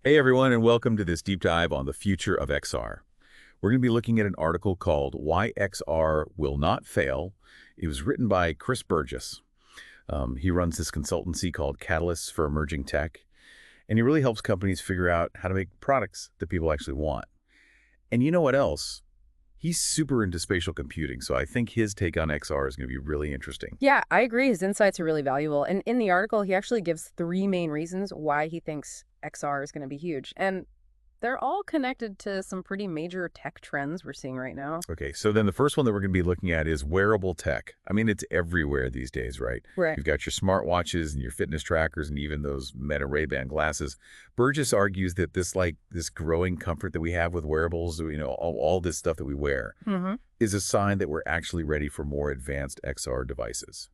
Hey everyone, and welcome to this deep dive on the future of XR. We're going to be looking at an article called Why XR Will Not Fail. It was written by Chris Burgess. He runs this consultancy called Catalysts for Emerging Tech, and he really helps companies figure out how to make products that people actually want. And you know what else? He's super into spatial computing, so I think his take on XR is going to be really interesting. Yeah, I agree. His insights are really valuable. And in the article, he actually gives three main reasons why he thinks XR is going to be huge. And they're all connected to some pretty major tech trends we're seeing right now. Okay, so then the first one that we're going to be looking at is wearable tech. I mean, it's everywhere these days, right? Right. You've got your smartwatches and your fitness trackers and even those Meta Ray-Ban glasses. Burgess argues that this growing comfort that we have with wearables, all this stuff that we wear, is a sign that we're actually ready for more advanced XR devices.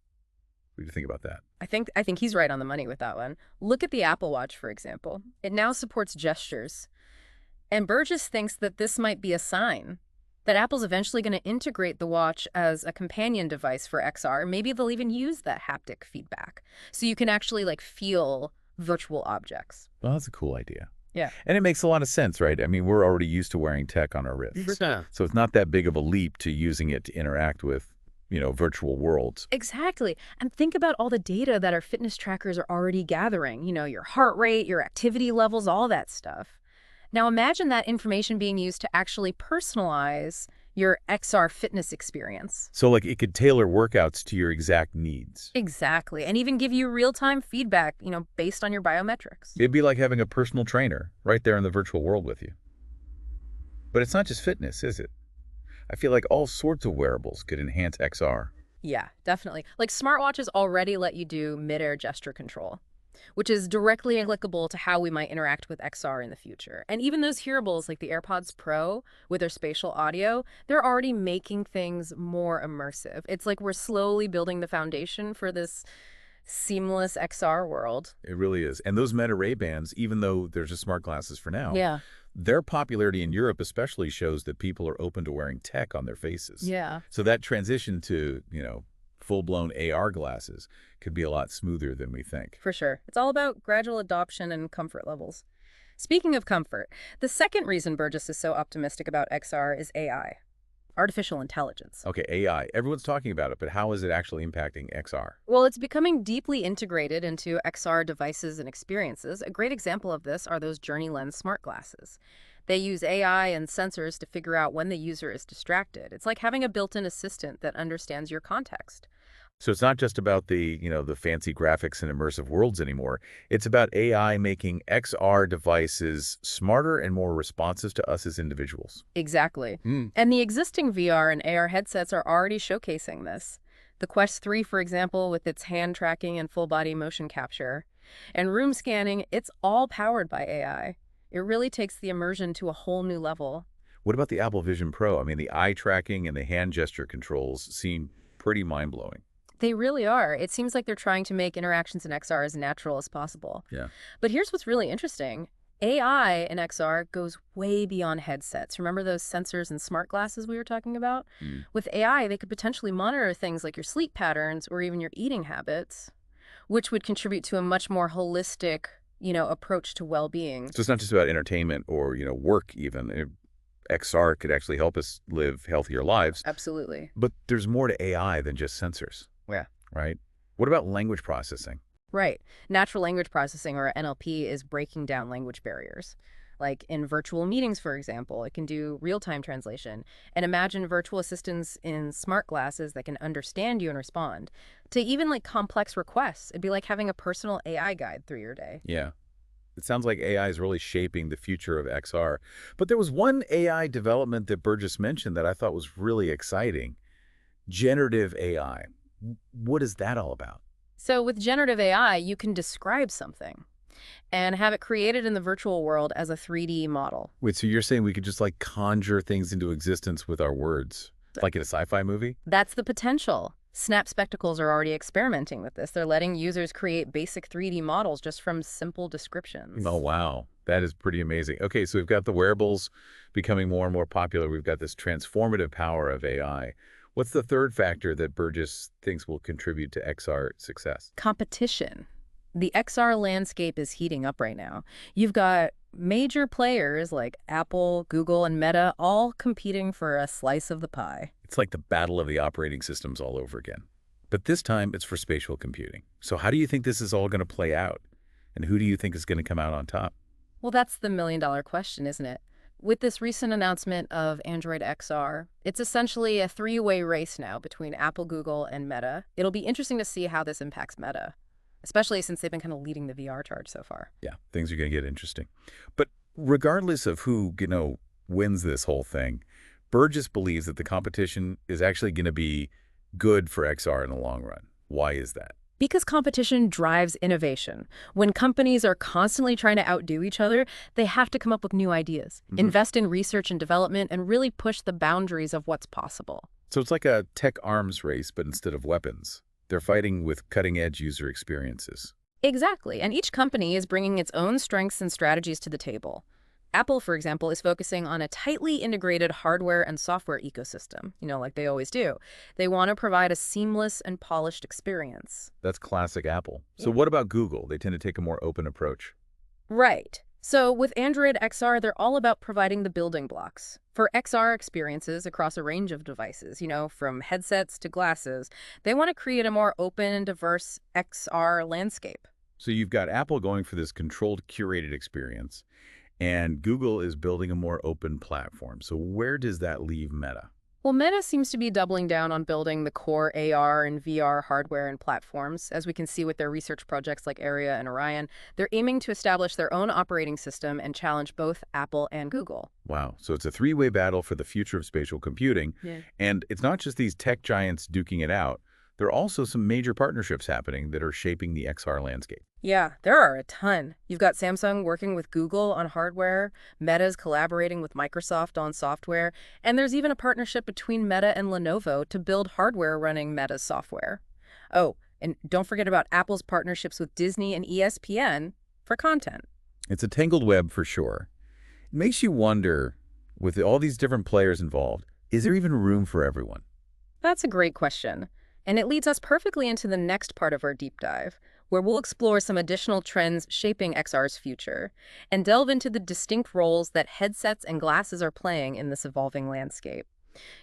What do you think about that? I think he's right on the money with that one. Look at the Apple Watch, for example. It now supports gestures. And Burgess thinks that this might be a sign that Apple's eventually going to integrate the watch as a companion device for XR. Maybe they'll even use that haptic feedback so you can actually feel virtual objects. Well, that's a cool idea. Yeah. And it makes a lot of sense, right? I mean, we're already used to wearing tech on our wrists. So it's not that big of a leap to using it to interact with, virtual worlds. Exactly. And think about all the data that our fitness trackers are already gathering, your heart rate, your activity levels, all that stuff. Now imagine that information being used to actually personalize your XR fitness experience. So it could tailor workouts to your exact needs. Exactly. And even give you real-time feedback, based on your biometrics. It'd be like having a personal trainer right there in the virtual world with you. But it's not just fitness, is it? I feel like all sorts of wearables could enhance XR. Yeah, definitely. Like smartwatches already let you do mid-air gesture control, which is directly applicable to how we might interact with XR in the future. And even those hearables like the AirPods Pro with their spatial audio, they're already making things more immersive. It's like we're slowly building the foundation for this seamless XR world. It really is. And those Meta Ray-Bans, even though they're just smart glasses for now, Yeah. their popularity in Europe especially shows that people are open to wearing tech on their faces. Yeah. So that transition to, full-blown AR glasses could be a lot smoother than we think. For sure. It's all about gradual adoption and comfort levels. Speaking of comfort, the second reason Burgess is so optimistic about XR is AI, artificial intelligence. Okay, AI. Everyone's talking about it, but how is it actually impacting XR? Well, it's becoming deeply integrated into XR devices and experiences. A great example of this are those Journey Lens smart glasses. They use AI and sensors to figure out when the user is distracted. It's like having a built-in assistant that understands your context. So it's not just about the fancy graphics and immersive worlds anymore. It's about AI making XR devices smarter and more responsive to us as individuals. Exactly. And the existing VR and AR headsets are already showcasing this. The Quest 3, for example, with its hand tracking and full body motion capture. And room scanning, it's all powered by AI. It really takes the immersion to a whole new level. What about the Apple Vision Pro? I mean, the eye tracking and the hand gesture controls seem pretty mind-blowing. They really are. It seems like they're trying to make interactions in XR as natural as possible. Yeah. But here's what's really interesting. AI in XR goes way beyond headsets. Remember those sensors and smart glasses we were talking about? With AI, they could potentially monitor things like your sleep patterns or even your eating habits, which would contribute to a much more holistic, approach to well-being. So it's not just about entertainment or, work even. XR could actually help us live healthier lives. Absolutely. But there's more to AI than just sensors. Yeah. Right? What about language processing? Right. Natural language processing, or NLP, is breaking down language barriers. Like in virtual meetings, for example, it can do real-time translation. And imagine virtual assistants in smart glasses that can understand you and respond. To even complex requests, it'd be like having a personal AI guide through your day. Yeah. It sounds like AI is really shaping the future of XR. But there was one AI development that Burgess mentioned that I thought was really exciting. Generative AI. What is that all about? So with generative AI, you can describe something and have it created in the virtual world as a 3D model. Wait, so you're saying we could just conjure things into existence with our words? Like in a sci-fi movie? That's the potential. Snap Spectacles are already experimenting with this. They're letting users create basic 3D models just from simple descriptions. Oh, wow. That is pretty amazing. Okay, so we've got the wearables becoming more and more popular. We've got this transformative power of AI. What's the third factor that Burgess thinks will contribute to XR success? Competition. The XR landscape is heating up right now. You've got, Major players like Apple, Google, and Meta all competing for a slice of the pie. It's like the battle of the operating systems all over again. But this time, it's for spatial computing. So how do you think this is all going to play out? And who do you think is going to come out on top? Well, that's the million-dollar question, isn't it? With this recent announcement of Android XR, it's essentially a three-way race now between Apple, Google, and Meta. It'll be interesting to see how this impacts Meta, especially since they've been kind of leading the VR charge so far. Yeah, things are going to get interesting. But regardless of who, wins this whole thing, Burgess believes that the competition is actually going to be good for XR in the long run. Why is that? Because competition drives innovation. When companies are constantly trying to outdo each other, they have to come up with new ideas, invest in research and development, and really push the boundaries of what's possible. So it's like a tech arms race, but instead of weapons, they're fighting with cutting-edge user experiences. Exactly, and each company is bringing its own strengths and strategies to the table. Apple, for example, is focusing on a tightly integrated hardware and software ecosystem, like they always do. They want to provide a seamless and polished experience. That's classic Apple. So Yeah. what about Google? They tend to take a more open approach. Right. So with Android XR, they're all about providing the building blocks for XR experiences across a range of devices, from headsets to glasses. They want to create a more open and diverse XR landscape. So you've got Apple going for this controlled, curated experience, and Google is building a more open platform. So where does that leave Meta? Well, Meta seems to be doubling down on building the core AR and VR hardware and platforms. As we can see with their research projects like Aria and Orion, they're aiming to establish their own operating system and challenge both Apple and Google. Wow. So it's a three-way battle for the future of spatial computing. Yeah. And it's not just these tech giants duking it out. There are also some major partnerships happening that are shaping the XR landscape. Yeah, there are a ton. You've got Samsung working with Google on hardware, Meta's collaborating with Microsoft on software, and there's even a partnership between Meta and Lenovo to build hardware running Meta's software. Oh, and don't forget about Apple's partnerships with Disney and ESPN for content. It's a tangled web for sure. It makes you wonder, with all these different players involved, is there even room for everyone? That's a great question. And it leads us perfectly into the next part of our deep dive, where we'll explore some additional trends shaping XR's future and delve into the distinct roles that headsets and glasses are playing in this evolving landscape.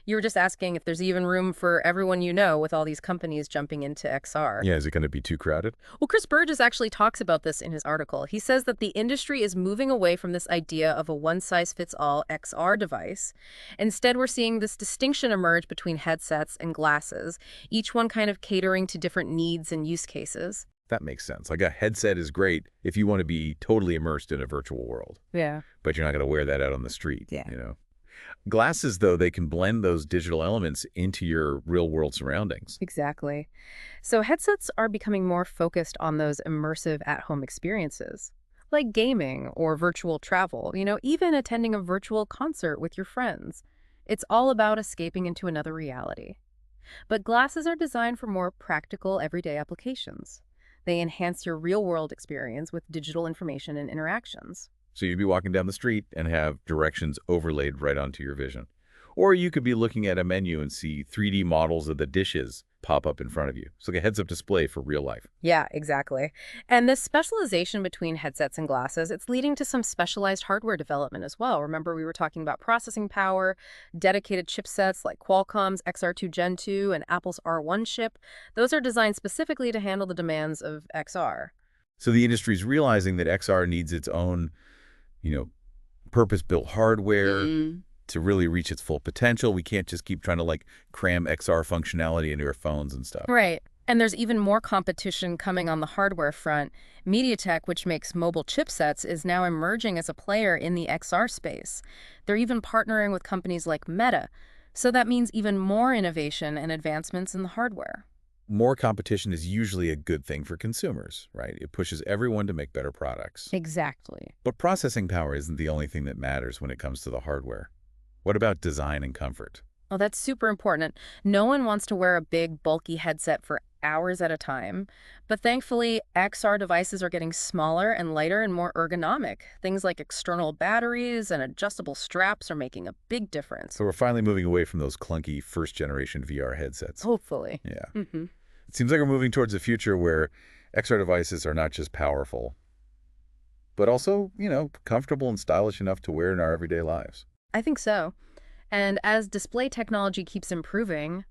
You were just asking if there's even room for everyone with all these companies jumping into XR. Yeah, is it going to be too crowded? Well, Chris Burgess actually talks about this in his article. He says that the industry is moving away from this idea of a one-size-fits-all XR device. Instead, we're seeing this distinction emerge between headsets and glasses, each one kind of catering to different needs and use cases. That makes sense. Like a headset is great if you want to be totally immersed in a virtual world, Yeah. but you're not going to wear that out on the street, Yeah. Glasses, though, they can blend those digital elements into your real-world surroundings. Exactly. So headsets are becoming more focused on those immersive at-home experiences, like gaming or virtual travel, even attending a virtual concert with your friends. It's all about escaping into another reality. But glasses are designed for more practical, everyday applications. They enhance your real-world experience with digital information and interactions. So you'd be walking down the street and have directions overlaid right onto your vision. Or you could be looking at a menu and see 3D models of the dishes pop up in front of you. It's like a heads-up display for real life. Yeah, exactly. And this specialization between headsets and glasses, it's leading to some specialized hardware development as well. Remember, we were talking about processing power, dedicated chipsets like Qualcomm's XR2 Gen 2 and Apple's R1 chip. Those are designed specifically to handle the demands of XR. So the industry's realizing that XR needs its own, purpose-built hardware to really reach its full potential. We can't just keep trying to cram XR functionality into our phones and stuff. Right. And there's even more competition coming on the hardware front. MediaTek, which makes mobile chipsets, is now emerging as a player in the XR space. They're even partnering with companies like Meta. So that means even more innovation and advancements in the hardware. More competition is usually a good thing for consumers, right? It pushes everyone to make better products. Exactly. But processing power isn't the only thing that matters when it comes to the hardware. What about design and comfort? Oh, that's super important. No one wants to wear a big, bulky headset for hours at a time. But thankfully, XR devices are getting smaller and lighter and more ergonomic. Things like external batteries and adjustable straps are making a big difference. So we're finally moving away from those clunky first-generation VR headsets. Hopefully. Yeah. It seems like we're moving towards a future where XR devices are not just powerful. but also, comfortable and stylish enough to wear in our everyday lives. I think so. And as display technology keeps improving,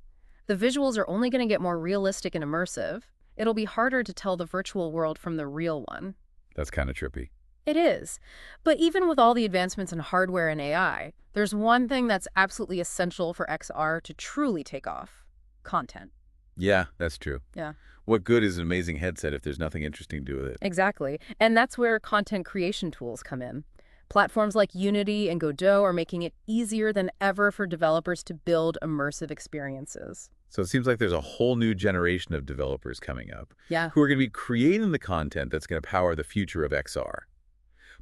the visuals are only going to get more realistic and immersive. It'll be harder to tell the virtual world from the real one. That's kind of trippy. It is. But even with all the advancements in hardware and AI, there's one thing that's absolutely essential for XR to truly take off: content. Yeah, that's true. Yeah, What good is an amazing headset if there's nothing interesting to do with it? exactly. And that's where content creation tools come in. Platforms like Unity and Godot are making it easier than ever for developers to build immersive experiences. So it seems like there's a whole new generation of developers coming up Yeah. who are going to be creating the content that's going to power the future of XR.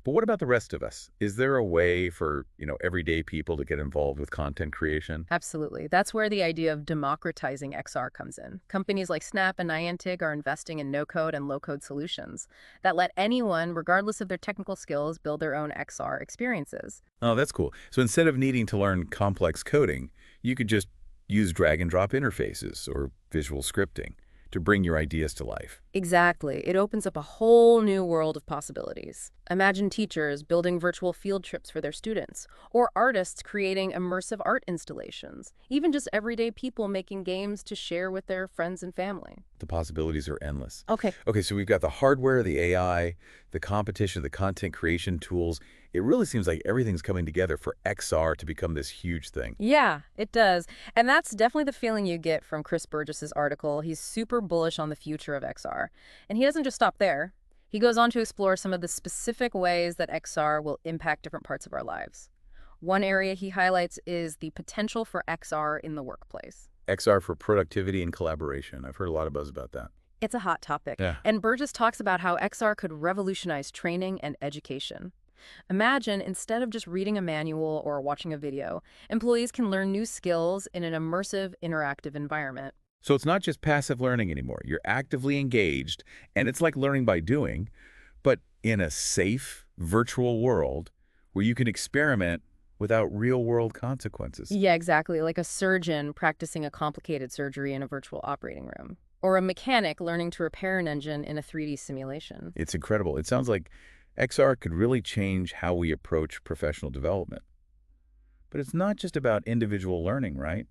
But what about the rest of us? Is there a way for, everyday people to get involved with content creation? Absolutely. That's where the idea of democratizing XR comes in. Companies like Snap and Niantic are investing in no-code and low-code solutions that let anyone, regardless of their technical skills, build their own XR experiences. Oh, that's cool. So instead of needing to learn complex coding, you could just use drag and drop interfaces or visual scripting to bring your ideas to life. Exactly. It opens up a whole new world of possibilities. Imagine teachers building virtual field trips for their students, or artists creating immersive art installations, even just everyday people making games to share with their friends and family. The possibilities are endless. Okay. Okay, so we've got the hardware, the AI, the competition, the content creation tools. It really seems like everything's coming together for XR to become this huge thing. Yeah, it does. And that's definitely the feeling you get from Chris Burgess's article. He's super bullish on the future of XR. And he doesn't just stop there. He goes on to explore some of the specific ways that XR will impact different parts of our lives. One area he highlights is the potential for XR in the workplace. XR for productivity and collaboration. I've heard a lot of buzz about that. It's a hot topic. Yeah. And Burgess talks about how XR could revolutionize training and education. Imagine, instead of just reading a manual or watching a video, employees can learn new skills in an immersive, interactive environment. So it's not just passive learning anymore. You're actively engaged, and it's like learning by doing, but in a safe, virtual world where you can experiment without real-world consequences. Yeah, exactly. Like a surgeon practicing a complicated surgery in a virtual operating room, or a mechanic learning to repair an engine in a 3D simulation. It's incredible. It sounds like XR could really change how we approach professional development. But it's not just about individual learning, right?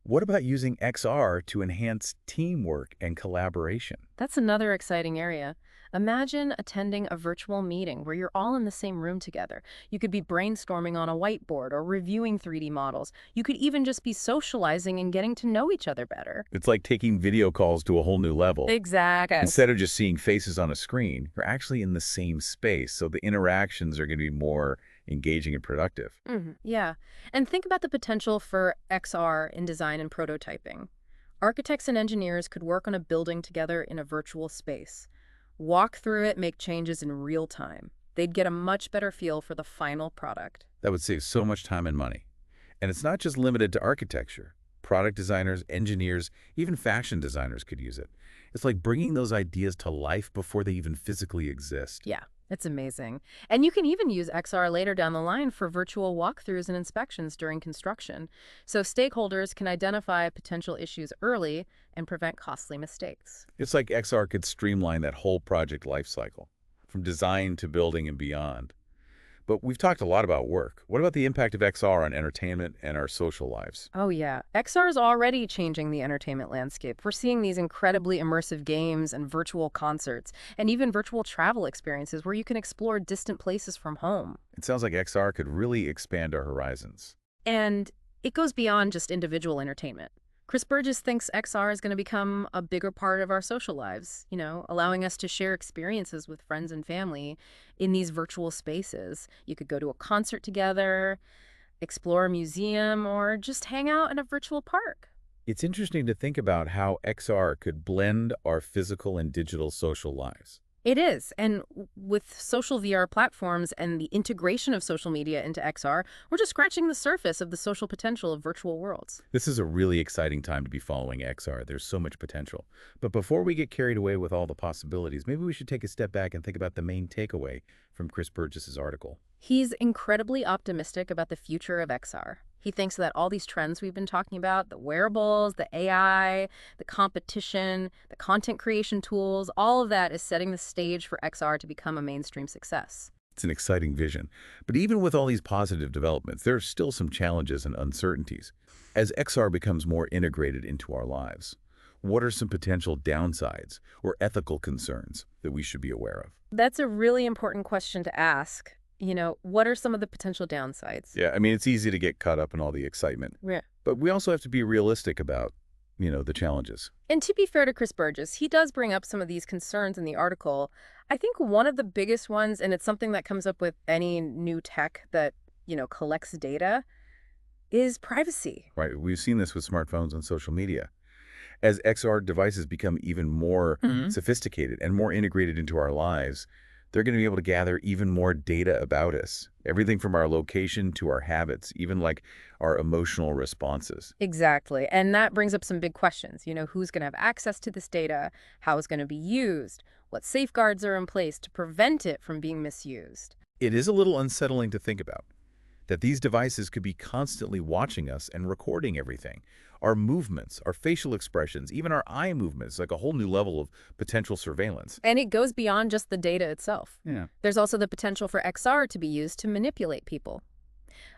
What about using XR to enhance teamwork and collaboration? That's another exciting area. Imagine attending a virtual meeting where you're all in the same room together. You could be brainstorming on a whiteboard or reviewing 3D models. You could even just be socializing and getting to know each other better. It's like taking video calls to a whole new level. Exactly. Instead of just seeing faces on a screen, you're actually in the same space, so the interactions are going to be more engaging and productive. Yeah. And think about the potential for XR in design and prototyping. Architects and engineers could work on a building together in a virtual space, walk through it, make changes in real time. They'd get a much better feel for the final product. That would save so much time and money. And it's not just limited to architecture. Product designers, engineers, even fashion designers could use it. It's like bringing those ideas to life before they even physically exist. Yeah, it's amazing. And you can even use XR later down the line for virtual walkthroughs and inspections during construction, so stakeholders can identify potential issues early and prevent costly mistakes. It's like XR could streamline that whole project lifecycle, from design to building and beyond. But we've talked a lot about work. What about the impact of XR on entertainment and our social lives? Oh yeah, XR is already changing the entertainment landscape. We're seeing these incredibly immersive games and virtual concerts, and even virtual travel experiences where you can explore distant places from home. It sounds like XR could really expand our horizons. And it goes beyond just individual entertainment. Chris Burgess thinks XR is going to become a bigger part of our social lives, allowing us to share experiences with friends and family in these virtual spaces. You could go to a concert together, explore a museum, or just hang out in a virtual park. It's interesting to think about how XR could blend our physical and digital social lives. It is. And with social VR platforms and the integration of social media into XR, we're just scratching the surface of the social potential of virtual worlds. This is a really exciting time to be following XR. There's so much potential. But before we get carried away with all the possibilities, maybe we should take a step back and think about the main takeaway from Chris Burgess's article. He's incredibly optimistic about the future of XR. He thinks that all these trends we've been talking about, the wearables, the AI, the competition, the content creation tools, all of that is setting the stage for XR to become a mainstream success. It's an exciting vision. But even with all these positive developments, there are still some challenges and uncertainties. As XR becomes more integrated into our lives, what are some potential downsides or ethical concerns that we should be aware of? That's a really important question to ask. What are some of the potential downsides? Yeah, I mean, it's easy to get caught up in all the excitement, Yeah. but we also have to be realistic about, the challenges. And to be fair to Chris Burgess, he does bring up some of these concerns in the article. I think one of the biggest ones, and it's something that comes up with any new tech that, collects data, is privacy. Right? We've seen this with smartphones and social media. As XR devices become even more sophisticated and more integrated into our lives, they're going to be able to gather even more data about us. Everything from our location to our habits, even like our emotional responses. Exactly. And that brings up some big questions. Who's going to have access to this data? How it's going to be used? What safeguards are in place to prevent it from being misused? It is a little unsettling to think about that these devices could be constantly watching us and recording everything. Our movements, our facial expressions, even our eye movements, like a whole new level of potential surveillance. And it goes beyond just the data itself. Yeah. There's also the potential for XR to be used to manipulate people.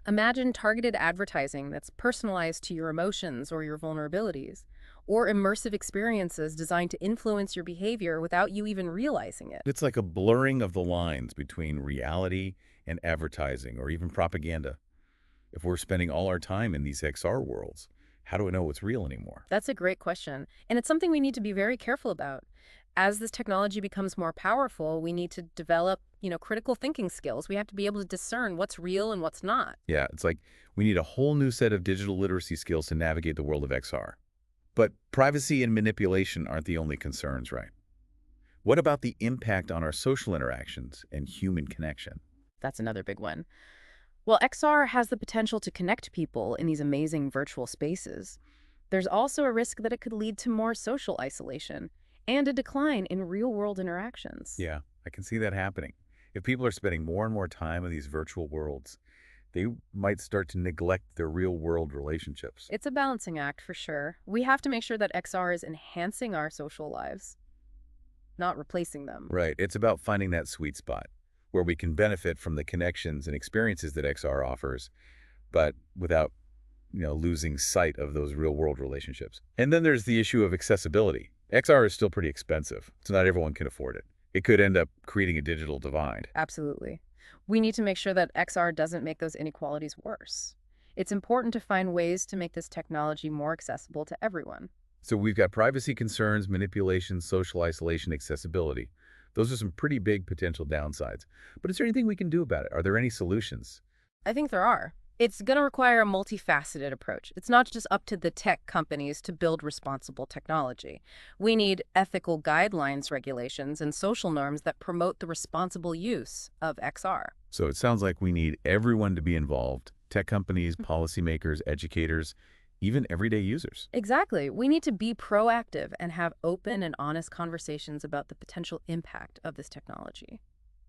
Imagine targeted advertising that's personalized to your emotions or your vulnerabilities, or immersive experiences designed to influence your behavior without you even realizing it. It's like a blurring of the lines between reality and advertising or even propaganda. If we're spending all our time in these XR worlds, how do we know what's real anymore? That's a great question, and it's something we need to be very careful about. As this technology becomes more powerful, we need to develop, critical thinking skills. We have to be able to discern what's real and what's not. Yeah, it's like we need a whole new set of digital literacy skills to navigate the world of XR. But privacy and manipulation aren't the only concerns, right? What about the impact on our social interactions and human connection? That's another big one. Well, XR has the potential to connect people in these amazing virtual spaces. There's also a risk that it could lead to more social isolation and a decline in real-world interactions. Yeah, I can see that happening. If people are spending more and more time in these virtual worlds, they might start to neglect their real-world relationships. It's a balancing act for sure. We have to make sure that XR is enhancing our social lives, not replacing them. Right. It's about finding that sweet spot where we can benefit from the connections and experiences that XR offers, but without, losing sight of those real-world relationships. And then there's the issue of accessibility. XR is still pretty expensive, so not everyone can afford it. It could end up creating a digital divide. Absolutely. We need to make sure that XR doesn't make those inequalities worse. It's important to find ways to make this technology more accessible to everyone. So we've got privacy concerns, manipulation, social isolation, accessibility. Those are some pretty big potential downsides. But is there anything we can do about it? Are there any solutions? I think there are. It's going to require a multifaceted approach. It's not just up to the tech companies to build responsible technology. We need ethical guidelines, regulations, and social norms that promote the responsible use of XR. So it sounds like we need everyone to be involved. Tech companies, policymakers, educators, even everyday users. Exactly. We need to be proactive and have open and honest conversations about the potential impact of this technology.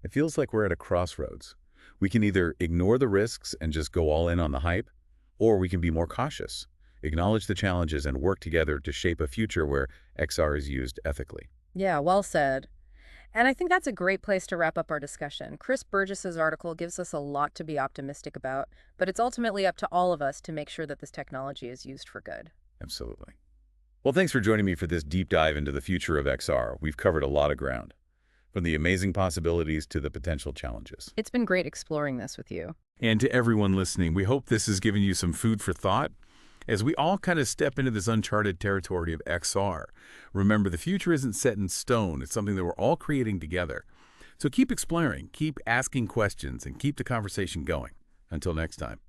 It feels like we're at a crossroads. We can either ignore the risks and just go all in on the hype, or we can be more cautious, acknowledge the challenges, and work together to shape a future where XR is used ethically. Yeah, well said. And I think that's a great place to wrap up our discussion. Chris Burgess's article gives us a lot to be optimistic about, but it's ultimately up to all of us to make sure that this technology is used for good. Absolutely. Well, thanks for joining me for this deep dive into the future of XR. We've covered a lot of ground, from the amazing possibilities to the potential challenges. It's been great exploring this with you. And to everyone listening, we hope this has given you some food for thought as we all kind of step into this uncharted territory of XR. Remember, the future isn't set in stone. It's something that we're all creating together. So keep exploring, keep asking questions, and keep the conversation going. Until next time.